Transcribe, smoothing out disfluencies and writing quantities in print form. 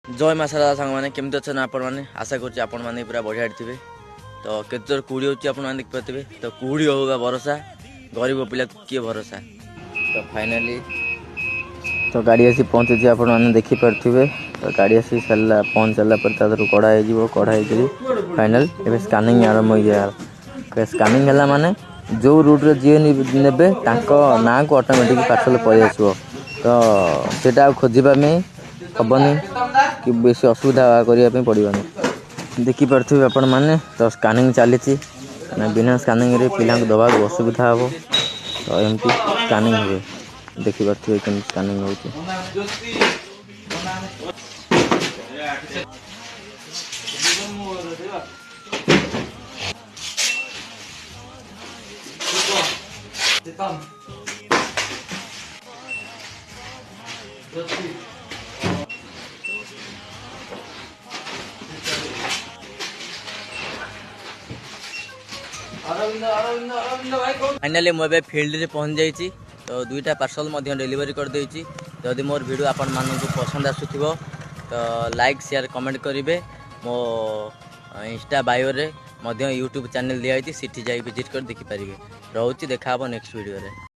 जय माँ शारदा सांग मैंने केमती अच्छे आपण मैंने आशा करुँच आपण मैंने पूरा बढ़िया थे। तो केत जोर कुड़ी होची आपण मैंने देखिपे तो कुड़ी होगा भरोसा गरीब पिला किए भरोसा। तो फाइनाली तो गाड़ी आसी पहुँची आपण मैंने देखिपे तो गाड़ी आसी सारा पहुँच सारा पर कढ़ाई फाइनाल ए स्कानिंग आरंभ हो गया। स्कानिंग है माने जो रूट रे जी ने ना को ऑटोमेटिक पार्सल पलि आसो तो सेटा खोजा में हेनी कि बेसी असुविधा करने पड़ोनी देखिपे आपण मैंने तो स्कानिंग चली बिना स्कानिंग रे पिला दबा असुविधा हम तो एमती स्कानिंग हुए देखिपे कि स्कानिंग हो फाइनाली मुझे फील्ड रे पहुँच जाइए तो दुईटा पार्सल डिलीवरी कर देइछि। जदि मोर वीडियो आपण मानक पसंद आसुथिबो तो लाइक शेयर कमेंट करेंगे। मो इंस्टा बायो रे यूट्यूब चैनल दिखाई सीठी जाई विजिट कर देखिपारे। रोची देखा नेक्स्ट वीडियो रे।